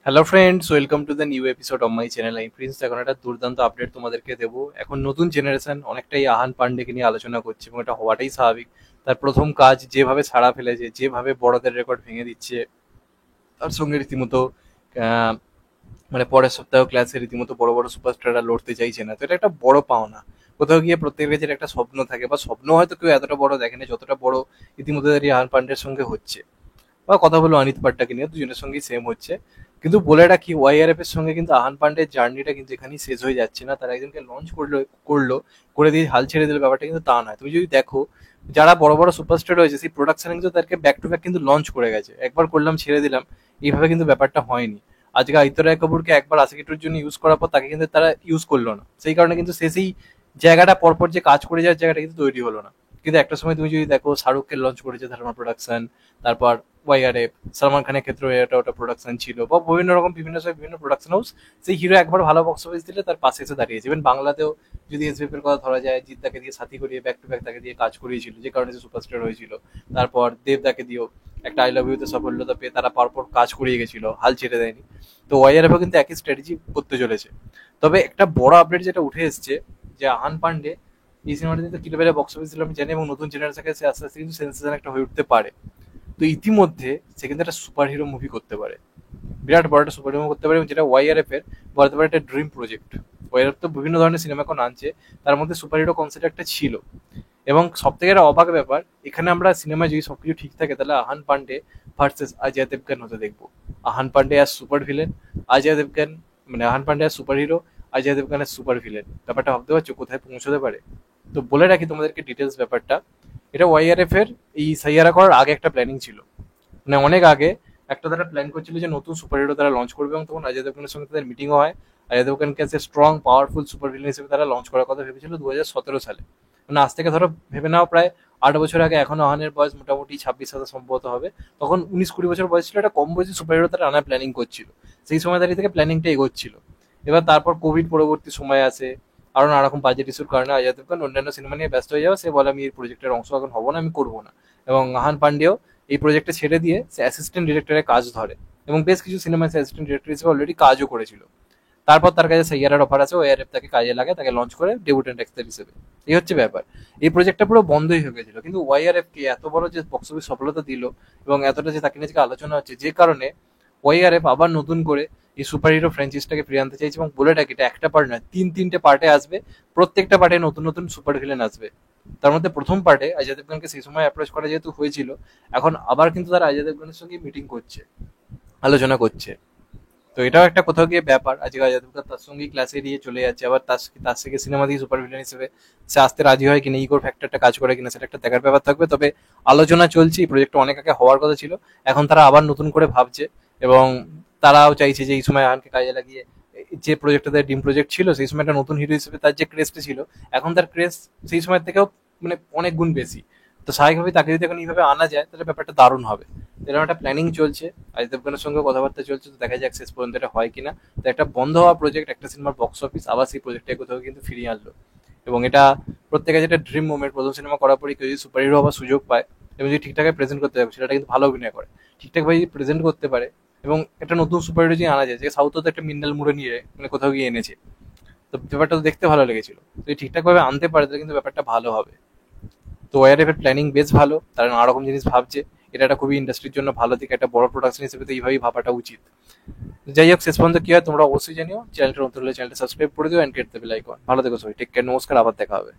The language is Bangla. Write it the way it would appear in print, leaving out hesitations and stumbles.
Hello friends, welcome to the new episode of my channel. আমি প্রিন্স। এখন একটা দুর্দান্ত আপডেট তোমাদেরকে দেবো। এখন নতুন জেনারেশন অনেকটাই আহান পান্ডেকে নিয়ে আলোচনা করছে এবং এটা হওয়াটাই স্বাভাবিক। তার প্রথম কাজ যেভাবে সাড়া ফেলেছে, যেভাবে বড়দের রেকর্ড ভেঙে দিচ্ছে, তার সঙ্গে রীতিমতো আহ, মানে পরের সপ্তাহ ক্লাসে রীতিমতো বড় বড় সুপারস্টাররা লড়তে চাইছে না, তো এটা একটা বড় পাওনা। কোথাও গিয়ে প্রত্যেকের কাছে একটা স্বপ্ন থাকে, বা স্বপ্ন হয়তো কেউ এতটা বড় দেখেনি যতটা বড় ইতিমধ্যে আহান পান্ডের সঙ্গে হচ্ছে। বা কথা বলো অনিত পাট্টাকে নিয়ে, দুজনের সঙ্গেই সেম হচ্ছে। কিন্তু বলে রাখি, ওয়াইআরএফ এর সঙ্গে কিন্তু আহান পান্ডের জার্নিটা কিন্তু এখানেই শেষ হয়ে যাচ্ছে না। তারা একজনকে লঞ্চ করলো করে দিয়ে হাল ছেড়ে দিল, ব্যাপারটা কিন্তু তা নয়। তুমি যদি দেখো, যারা বড় বড় সুপারস্টার রয়েছে সেই প্রোডাকশনে কিন্তু তাদেরকে ব্যাক টু ব্যাক কিন্তু লঞ্চ করে গেছে। একবার করলাম ছেড়ে দিলাম, এইভাবে কিন্তু ব্যাপারটা হয়নি। আজকে আদিত্য রায় কাপুরকে একবার আশিকিটুর জন্য ইউজ করার পর তাকে কিন্তু তারা ইউজ করলো না, সেই কারণে কিন্তু সে সেই জায়গাটা পরপর যে কাজ করে যাওয়ার জায়গাটা কিন্তু তৈরি হলো না। কিন্তু একটা সময় তুমি যদি দেখো, শাহরুখকে লঞ্চ করেছে ধর্মা প্রোডাকশন, তারপর ওয়াইআরএফ, সালমান খানের ক্ষেত্রে এটা ওটা প্রোডাকশন ছিল, বা বিভিন্ন রকম বিভিন্ন সময় বিভিন্ন প্রোডাকশন হাউস সেই হিরো একবার ভালো বক্স অফিস দিলে তার পাশে এসে দাঁড়িয়েছে। ইভেন বাংলাতেও যদি এসবিএফ এর কথা ধরা যায়, জিদ্দাকে দিয়ে সাথী করিয়ে ব্যাক টু ব্যাক তাকে দিয়ে কাজ করিয়েছিল, যে কারণে সে সুপারস্টার হয়েছিল। তারপর দেবদাকে দিয়েও একটা আই লাভ ইউতে সাফল্যতা পেয়ে তারা পরপর কাজ করিয়ে গেছিল, হাল ছেড়ে দেয়নি। তো ওয়াইআরএফও কিন্তু একই স্ট্র্যাটেজি করতে চলেছে। তবে একটা বড় আপডেট যেটা উঠে এসছে, যে আহান পান্ডে এই সিনেমাটিতে তো কি লেভেলে বক্স অফিস ছিল আমি জানি, এবং নতুন জেনারেশনকে সে আস্তে আস্তে কিন্তু সেন্সেশন একটা হয়ে উঠতে পারে। তো ইতিমধ্যে সে কিন্তু একটা সুপার হিরো মুভি করতে পারে, বিরাট বড় একটা সুপার হিরো করতে পারে, এবং যেটা ওয়াইআরএফ এর বলতে পারে একটা ড্রিম প্রজেক্ট। ওয়াইআরএফ তো বিভিন্ন ধরনের সিনেমা এখন আনছে, তার মধ্যে সুপার হিরো কনসেপ্ট একটা ছিল। এবং সব থেকে একটা অবাক ব্যাপার, এখানে আমরা সিনেমায় যদি সবকিছু ঠিক থাকে তাহলে আহান পান্ডে ভার্সেস অজয় দেবগান হতে দেখবো। আহান পান্ডে আর সুপার ভিলেন, অজয় দেবগান, মানে আহান পান্ডে আর সুপার হিরো, অজয় দেবগান আর সুপার ভিলেন। ব্যাপারটা ভাবতে পারছো কোথায় পৌঁছতে পারে? তো বলে রাখি তোমাদেরকে ডিটেলস ব্যাপারটা। এটা ওয়াইআরএফ এর এই সাইয়ারা করার আগে একটা প্ল্যানিং ছিল, মানে অনেক আগে একটা তারা প্ল্যান করছিল যে নতুন সুপার হিরো তারা লঞ্চ করবে, এবং তখন অজয় দেবগানের সঙ্গে তাদের মিটিংও হয়। অজয় দেবগানকে এসে স্ট্রং পাওয়ারফুল সুপার ভিলেন হিসেবে তারা লঞ্চ করার কথা ভেবেছিল 2017 সালে। মানে আজ থেকে ধরো ভেবে নাও প্রায় 8 বছর আগে। এখন আহানের বয়স মোটামুটি 26-27 সম্ভবত হবে। তখন 19-20 বছর বয়স ছিল, একটা কম বয়সী সুপার হিরো তারা আনার প্ল্যানিং করছিল। সেই সময় দাঁড়িয়ে থেকে প্ল্যানিংটা এগোচ্ছিল। এবার তারপর কোভিড পরবর্তী সময় আসে, আরো নানা রকম বাজেট ইস্যুর কারণে অজয় দেবগান অন্যান্য সিনেমা নিয়ে ব্যস্ত হয়ে যাওয়া, সে বলে আমি এই প্রজেক্টের অংশ এখন হবো না, আমি করবো না। এবং আহান পান্ডেও এই প্রজেক্টটা ছেড়ে দিয়ে সে অ্যাসিস্ট্যান্ট ডিরেক্টরের কাজ ধরে, এবং বেশ কিছু সিনেমায় সে অ্যাসিস্ট্যান্ট ডিরেক্টর হিসেবে অলরেডি কাজও করেছিল। তারপর তার কাছে সাইয়ারার অফার আছে, ওআরএফ তাকে কাজে লাগে, তাকে লঞ্চ করে ডেবিউটেন্ট অ্যাক্টর হিসেবে। এই হচ্ছে ব্যাপার। এই প্রজেক্টটা পুরো বন্ধই হয়ে গেছিল, কিন্তু ওয়াইআরএফ কে এত বড় যে বক্স অফিস সফলতা দিল, এবং এতটা যে তাকে নিয়ে আজকে আলোচনা হচ্ছে, যে কারণে ওয়াইআরএফ আবার নতুন করে এই সুপার হিরো ফ্র্যাঞ্চাইজটাকে ফিরে আনতে চাইছে, এবং বলে রাখি এটা একটা পার্ট নয়, তিনটে পার্টে আসবে। প্রত্যেকটা পার্টে নতুন নতুন সুপার ভিলেন আসবে। তার মধ্যে প্রথম পার্টে অজয় দেবগানকে সেই সময় অ্যাপ্রোচ করা যেহেতু হয়েছিল, এখন আবার কিন্তু তারা অজয় দেবগানের সঙ্গে মিটিং করছে, আলোচনা করছে। তো এটাও একটা কোথাও গিয়ে ব্যাপার। আজকে অজয় দেবগন তার সঙ্গেই ক্লাসে এড়িয়ে চলে যাচ্ছে, আবার তার থেকে সিনেমা দিয়ে সুপার ভিলেন হিসেবে সে আসতে রাজি হয় কিনা, ইগোর ফ্যাক্টরটা কাজ করে কিনা, সেটা একটা দেখার ব্যাপার থাকবে। তবে আলোচনা চলছে, এই প্রজেক্টটা অনেক আগে হওয়ার কথা ছিল, এখন তারা আবার নতুন করে ভাবছে। এবং তারাও চাইছে যে এই সময় আহানকে কাজে লাগিয়ে যে প্রজেক্টটা তাদের ড্রিম প্রজেক্ট ছিল, সেই সময় একটা নতুন হিরো হিসেবে তার যে ক্রেজটা ছিল, এখন তার ক্রেজ সেই সময় থেকেও মানে অনেক গুণ বেশি। তো স্বাভাবিকভাবেই তাকে যদি এখন এইভাবে আনা যায় তাহলে ব্যাপারটা দারুণ হবে। এরকম একটা প্ল্যানিং চলছে, অজয় দেবগনের সঙ্গে কথাবার্তা চলছে, তো দেখা যাক শেষ পর্যন্ত এটা হয় কিনা। তো একটা বন্ধ হওয়া প্রজেক্ট, একটা সিনেমার বক্স অফিস আবার সেই প্রজেক্টটাকে কোথাও কিন্তু ফিরিয়ে আনলো। এবং এটা প্রত্যেকের যেটা ড্রিম মুভমেন্ট, প্রথম সিনেমা করার পরে কেউ যদি সুপার হিরো হওয়ার সুযোগ পায় এবং যদি ঠিকঠাক প্রেজেন্ট করতে পারে, সেটা কিন্তু ভালো অভিনয় করে, ঠিকঠাকভাবে যদি প্রেজেন্ট করতে পারে, এবং একটা নতুন সুপার হিরো যদি আনা যায়, যে সাউথ তো একটা মিনাল মুড়ে নিয়ে মানে কোথাও গিয়ে এনেছে, তো ব্যাপারটা তো দেখতে ভালো লেগেছিল। যদি ঠিকঠাক ভাবে আনতে পারে তাহলে কিন্তু ব্যাপারটা ভালো হবে। তো ওআরএফ এর প্ল্যানিং বেশ ভালো, তারা নানা রকম জিনিস ভাবছে। এটা একটা খুবই ইন্ডাস্ট্রির জন্য ভালো দিক, একটা বড় প্রোডাকশন হিসেবে তো এইভাবেই ভাবাটা উচিত। যাই হোক, শেষ পর্যন্ত কি হয় তোমরা অবশ্যই জানিও। চ্যানেলটা নতুন হলে চ্যানেলটা সাবস্ক্রাইব করে দিও, and get the bell icon. ভালো থেকো সবাই, টেক কেয়ার, নমস্কার, আবার দেখা হবে।